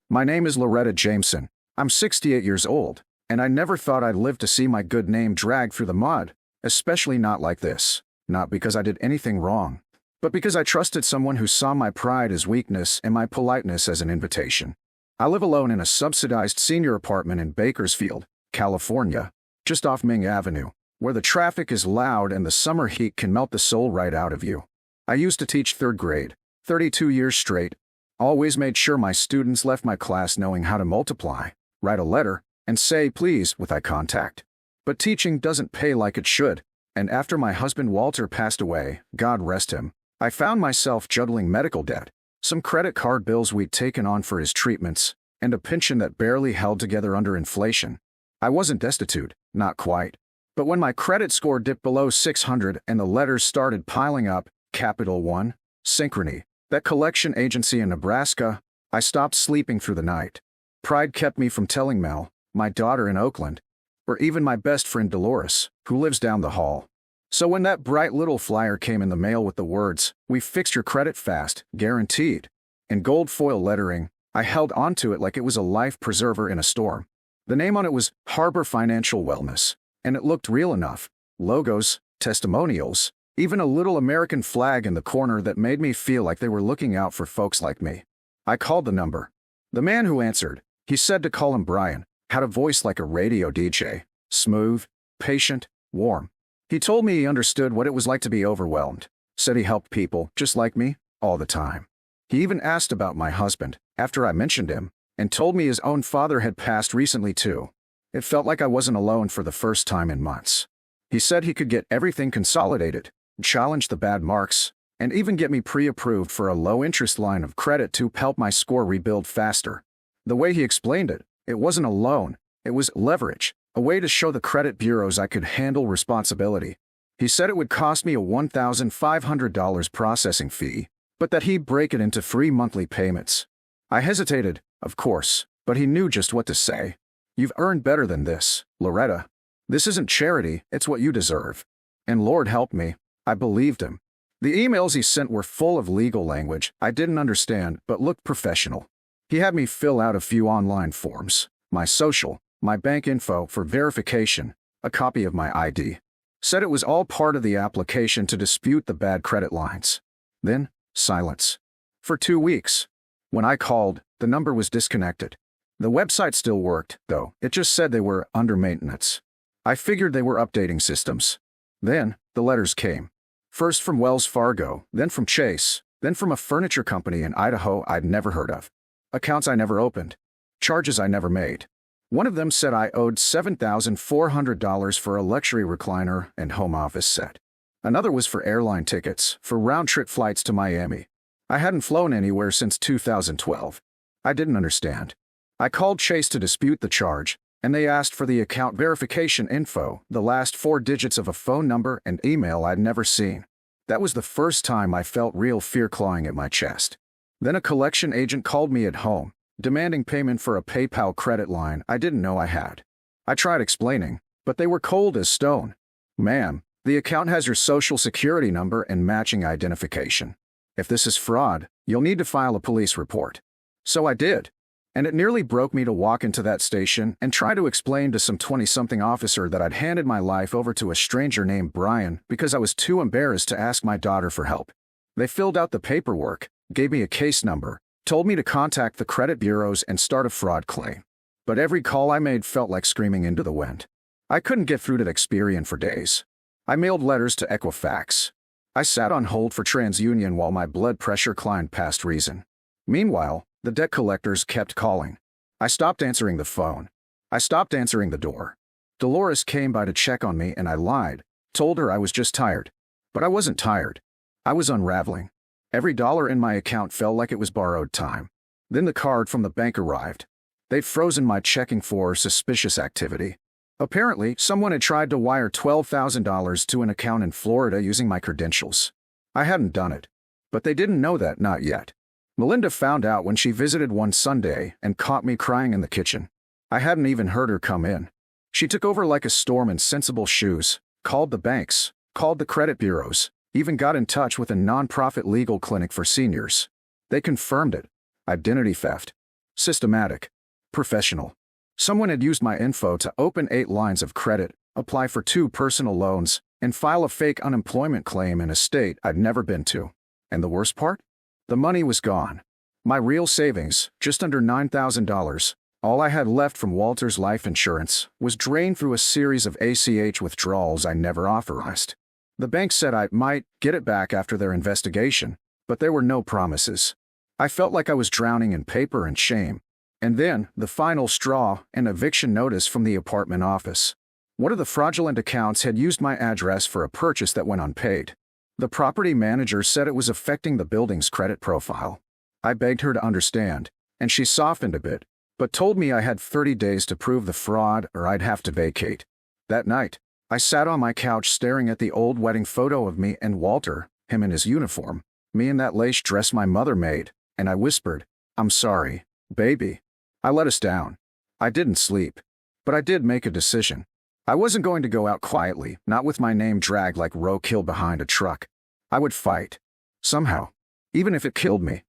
My name is Loretta Jameson. I'm 68 years old, and I never thought I'd live to see my good name dragged through the mud, especially not like this. Not because I did anything wrong, but because I trusted someone who saw my pride as weakness and my politeness as an invitation. I live alone in a subsidized senior apartment in Bakersfield, California, just off Ming Avenue, where the traffic is loud and the summer heat can melt the soul right out of you. I used to teach third grade, 32 years straight. Always made sure my students left my class knowing how to multiply, write a letter, and say please with eye contact. But teaching doesn't pay like it should, and after my husband Walter passed away, God rest him, I found myself juggling medical debt, some credit card bills we'd taken on for his treatments, and a pension that barely held together under inflation. I wasn't destitute, not quite. But when my credit score dipped below 600 and the letters started piling up, Capital One, Synchrony, that collection agency in Nebraska, I stopped sleeping through the night. Pride kept me from telling Mel, my daughter in Oakland, or even my best friend Dolores, who lives down the hall. So when that bright little flyer came in the mail with the words, "We fixed your credit fast, guaranteed," in gold foil lettering, I held onto it like it was a life preserver in a storm. The name on it was Harbor Financial Wellness, and it looked real enough. Logos, testimonials, even a little American flag in the corner that made me feel like they were looking out for folks like me. I called the number. The man who answered, he said to call him Brian, had a voice like a radio DJ, smooth, patient, warm. He told me he understood what it was like to be overwhelmed, said he helped people, just like me, all the time. He even asked about my husband, after I mentioned him, and told me his own father had passed recently too. It felt like I wasn't alone for the first time in months. He said he could get everything consolidated, challenge the bad marks, and even get me pre-approved for a low-interest line of credit to help my score rebuild faster. The way he explained it, it wasn't a loan, it was leverage, a way to show the credit bureaus I could handle responsibility. He said it would cost me a $1,500 processing fee, but that he'd break it into 3 monthly payments. I hesitated, of course, but he knew just what to say. "You've earned better than this, Loretta. This isn't charity, it's what you deserve." And Lord help me, I believed him. The emails he sent were full of legal language I didn't understand but looked professional. He had me fill out a few online forms, my social, my bank info for verification, a copy of my ID. Said it was all part of the application to dispute the bad credit lines. Then, silence. For 2 weeks. When I called, the number was disconnected. The website still worked, though. It just said they were under maintenance. I figured they were updating systems. Then, the letters came. First from Wells Fargo, then from Chase, then from a furniture company in Idaho I'd never heard of. Accounts I never opened. Charges I never made. One of them said I owed $7,400 for a luxury recliner and home office set. Another was for airline tickets, for round-trip flights to Miami. I hadn't flown anywhere since 2012. I didn't understand. I called Chase to dispute the charge, and they asked for the account verification info, the last 4 digits of a phone number and email I'd never seen. That was the first time I felt real fear clawing at my chest. Then a collection agent called me at home, demanding payment for a PayPal credit line I didn't know I had. I tried explaining, but they were cold as stone. "Ma'am, the account has your social security number and matching identification. If this is fraud, you'll need to file a police report." So I did. And it nearly broke me to walk into that station and try to explain to some 20-something officer that I'd handed my life over to a stranger named Brian because I was too embarrassed to ask my daughter for help. They filled out the paperwork, gave me a case number, told me to contact the credit bureaus and start a fraud claim. But every call I made felt like screaming into the wind. I couldn't get through to Experian for days. I mailed letters to Equifax. I sat on hold for TransUnion while my blood pressure climbed past reason. Meanwhile, the debt collectors kept calling. I stopped answering the phone. I stopped answering the door. Dolores came by to check on me and I lied, told her I was just tired. But I wasn't tired. I was unraveling. Every dollar in my account felt like it was borrowed time. Then the card from the bank arrived. They'd frozen my checking for suspicious activity. Apparently, someone had tried to wire $12,000 to an account in Florida using my credentials. I hadn't done it. But they didn't know that, not yet. Melinda found out when she visited one Sunday and caught me crying in the kitchen. I hadn't even heard her come in. She took over like a storm in sensible shoes, called the banks, called the credit bureaus, even got in touch with a nonprofit legal clinic for seniors. They confirmed it. Identity theft. systematic, professional. Someone had used my info to open 8 lines of credit, apply for 2 personal loans, and file a fake unemployment claim in a state I'd never been to. And the worst part? The money was gone. My real savings, just under $9,000, all I had left from Walter's life insurance, was drained through a series of ACH withdrawals I never authorized. The bank said I might get it back after their investigation, but there were no promises. I felt like I was drowning in paper and shame. And then, the final straw, an eviction notice from the apartment office. One of the fraudulent accounts had used my address for a purchase that went unpaid. The property manager said it was affecting the building's credit profile. I begged her to understand, and she softened a bit, but told me I had 30 days to prove the fraud or I'd have to vacate. That night, I sat on my couch staring at the old wedding photo of me and Walter, him in his uniform, me in that lace dress my mother made, and I whispered, "I'm sorry, baby. I let us down. I didn't sleep. But I did make a decision. I wasn't going to go out quietly, not with my name dragged like roadkill behind a truck. I would fight. Somehow. Even if it killed me."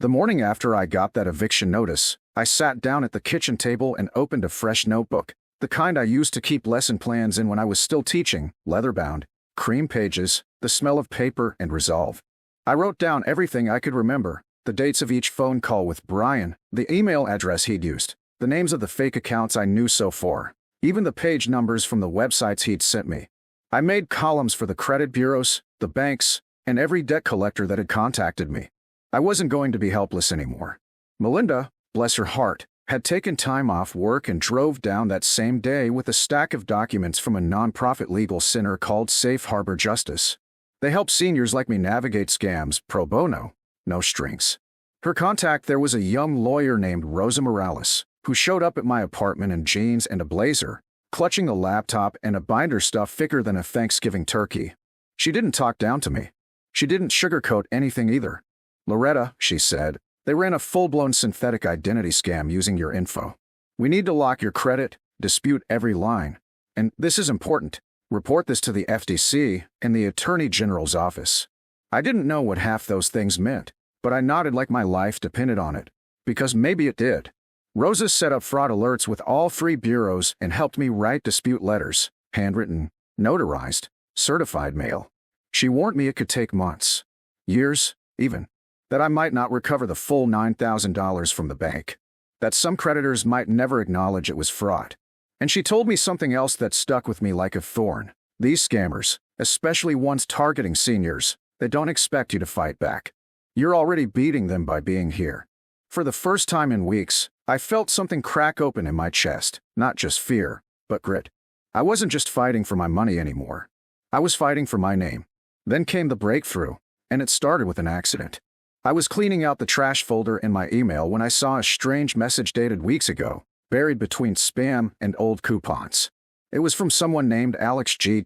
The morning after I got that eviction notice, I sat down at the kitchen table and opened a fresh notebook, the kind I used to keep lesson plans in when I was still teaching, leather-bound, cream pages, the smell of paper, and resolve. I wrote down everything I could remember, the dates of each phone call with Brian, the email address he'd used, the names of the fake accounts I knew so far, even the page numbers from the websites he'd sent me. I made columns for the credit bureaus, the banks, and every debt collector that had contacted me. I wasn't going to be helpless anymore. Melinda, bless her heart, had taken time off work and drove down that same day with a stack of documents from a nonprofit legal center called Safe Harbor Justice. They help seniors like me navigate scams pro bono, no strings. Her contact there was a young lawyer named Rosa Morales, who showed up at my apartment in jeans and a blazer, clutching a laptop and a binder stuffed thicker than a Thanksgiving turkey. She didn't talk down to me. She didn't sugarcoat anything either. "Loretta," she said, "they ran a full-blown synthetic identity scam using your info. We need to lock your credit, dispute every line. And this is important. Report this to the FTC and the Attorney General's office." I didn't know what half those things meant, but I nodded like my life depended on it, because maybe it did. Rosa set up fraud alerts with all 3 bureaus and helped me write dispute letters, handwritten, notarized, certified mail. She warned me it could take months, years, even, that I might not recover the full $9,000 from the bank, that some creditors might never acknowledge it was fraud. And she told me something else that stuck with me like a thorn. These scammers, especially ones targeting seniors, they don't expect you to fight back. You're already beating them by being here. For the first time in weeks, I felt something crack open in my chest, not just fear, but grit. I wasn't just fighting for my money anymore. I was fighting for my name. Then came the breakthrough, and it started with an accident. I was cleaning out the trash folder in my email when I saw a strange message dated weeks ago, buried between spam and old coupons. It was from someone named Alex G.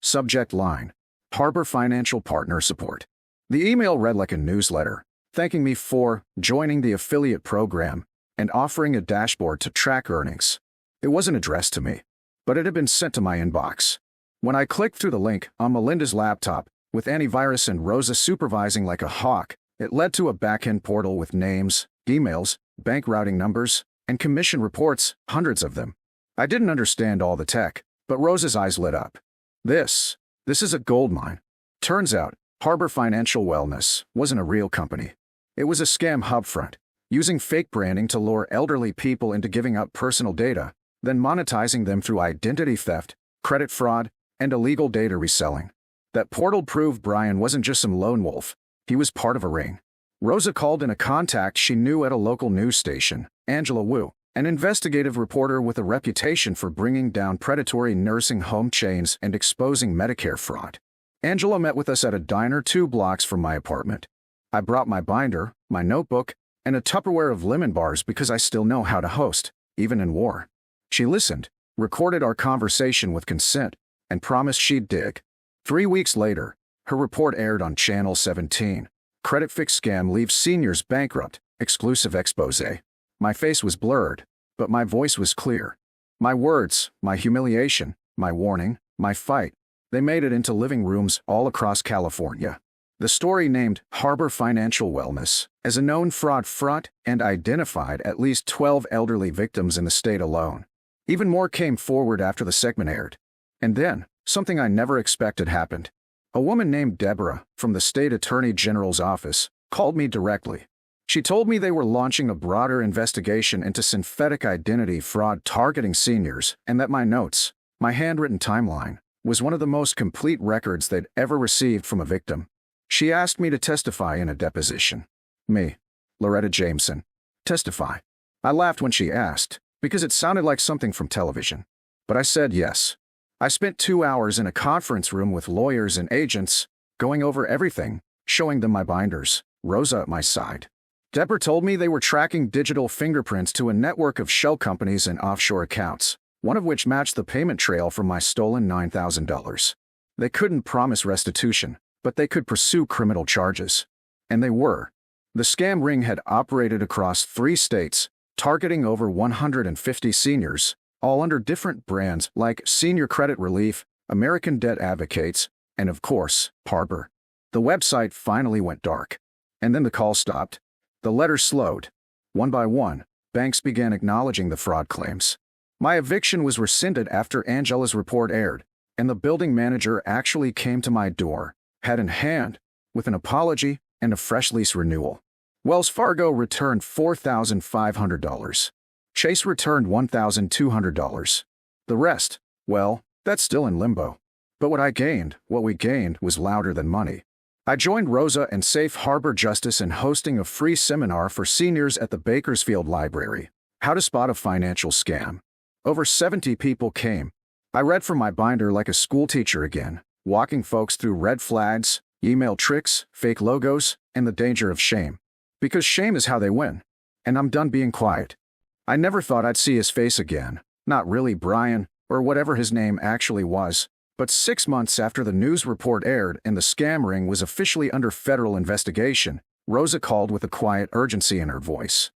Subject line, Harbor Financial Partner Support. The email read like a newsletter, thanking me for joining the affiliate program and offering a dashboard to track earnings. It wasn't addressed to me, but it had been sent to my inbox. When I clicked through the link on Melinda's laptop, with antivirus and Rosa supervising like a hawk, it led to a back-end portal with names, emails, bank routing numbers, and commission reports, hundreds of them. I didn't understand all the tech, but Rosa's eyes lit up. This is a goldmine. Turns out, Harbor Financial Wellness wasn't a real company. It was a scam hubfront, using fake branding to lure elderly people into giving up personal data, then monetizing them through identity theft, credit fraud, and illegal data reselling. That portal proved Brian wasn't just some lone wolf. He was part of a ring. Rosa called in a contact she knew at a local news station, Angela Wu, an investigative reporter with a reputation for bringing down predatory nursing home chains and exposing Medicare fraud. Angela met with us at a diner 2 blocks from my apartment. I brought my binder, my notebook, and a Tupperware of lemon bars because I still know how to host, even in war. She listened, recorded our conversation with consent, and promised she'd dig. 3 weeks later, her report aired on Channel 17. Credit fix scam leaves seniors bankrupt, exclusive exposé. My face was blurred, but my voice was clear. My words, my humiliation, my warning, my fight, they made it into living rooms all across California. The story named Harbor Financial Wellness as a known fraud front and identified at least 12 elderly victims in the state alone. Even more came forward after the segment aired. And then, something I never expected happened. A woman named Deborah from the state attorney general's office called me directly. She told me they were launching a broader investigation into synthetic identity fraud targeting seniors and that my notes, my handwritten timeline, was one of the most complete records they'd ever received from a victim. She asked me to testify in a deposition. Me, Loretta Jameson, testify. I laughed when she asked, because it sounded like something from television. But I said yes. I spent 2 hours in a conference room with lawyers and agents, going over everything, showing them my binders, Rosa at my side. Deborah told me they were tracking digital fingerprints to a network of shell companies and offshore accounts, one of which matched the payment trail from my stolen $9,000. They couldn't promise restitution, but they could pursue criminal charges. And they were. The scam ring had operated across 3 states, targeting over 150 seniors, all under different brands like Senior Credit Relief, American Debt Advocates, and of course, Harbor. The website finally went dark. And then the call stopped. The letters slowed. One by one, banks began acknowledging the fraud claims. My eviction was rescinded after Angela's report aired, and the building manager actually came to my door, hat in hand, with an apology and a fresh lease renewal. Wells Fargo returned $4,500. Chase returned $1,200. The rest, well, that's still in limbo. But what we gained was louder than money. I joined Rosa and Safe Harbor Justice in hosting a free seminar for seniors at the Bakersfield Library, How to Spot a Financial Scam. Over 70 people came. I read from my binder like a schoolteacher again, walking folks through red flags, email tricks, fake logos, and the danger of shame. Because shame is how they win. And I'm done being quiet. I never thought I'd see his face again. Not really Brian, or whatever his name actually was. But 6 months after the news report aired and the scam ring was officially under federal investigation, Rosa called with a quiet urgency in her voice.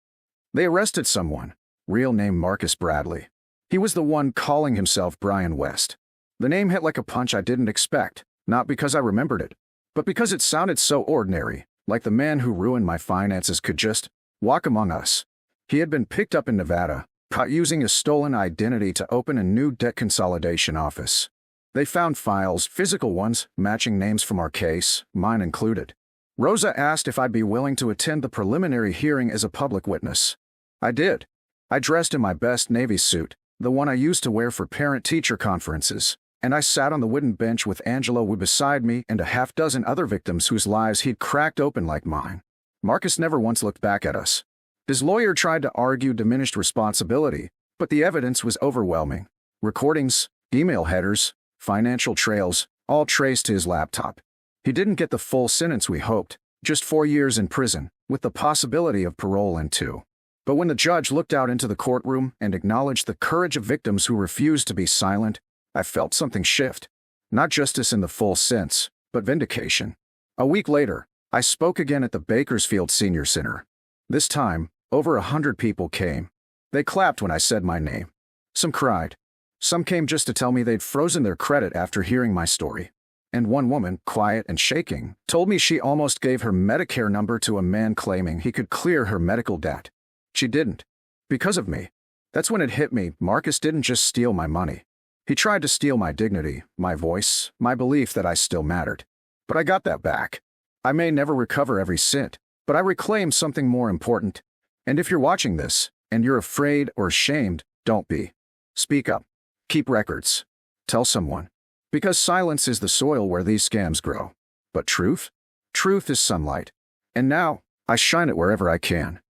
They arrested someone, real name Marcus Bradley. He was the one calling himself Brian West. The name hit like a punch I didn't expect, not because I remembered it, but because it sounded so ordinary, like the man who ruined my finances could just walk among us. He had been picked up in Nevada, caught using a stolen identity to open a new debt consolidation office. They found files, physical ones, matching names from our case, mine included. Rosa asked if I'd be willing to attend the preliminary hearing as a public witness. I did. I dressed in my best Navy suit, the one I used to wear for parent-teacher conferences, and I sat on the wooden bench with Angela Wu beside me and a half-dozen other victims whose lives he'd cracked open like mine. Marcus never once looked back at us. His lawyer tried to argue diminished responsibility, but the evidence was overwhelming. Recordings, email headers, financial trails, all traced to his laptop. He didn't get the full sentence we hoped, just 4 years in prison, with the possibility of parole in 2. But when the judge looked out into the courtroom and acknowledged the courage of victims who refused to be silent, I felt something shift. Not justice in the full sense, but vindication. A week later, I spoke again at the Bakersfield Senior Center. This time, over 100 people came. They clapped when I said my name. Some cried. Some came just to tell me they'd frozen their credit after hearing my story. And one woman, quiet and shaking, told me she almost gave her Medicare number to a man claiming he could clear her medical debt. She didn't. Because of me. That's when it hit me, Marcus didn't just steal my money. He tried to steal my dignity, my voice, my belief that I still mattered. But I got that back. I may never recover every cent, but I reclaimed something more important. And if you're watching this, and you're afraid or ashamed, don't be. Speak up. Keep records. Tell someone. Because silence is the soil where these scams grow. But truth? Truth is sunlight. And now, I shine it wherever I can.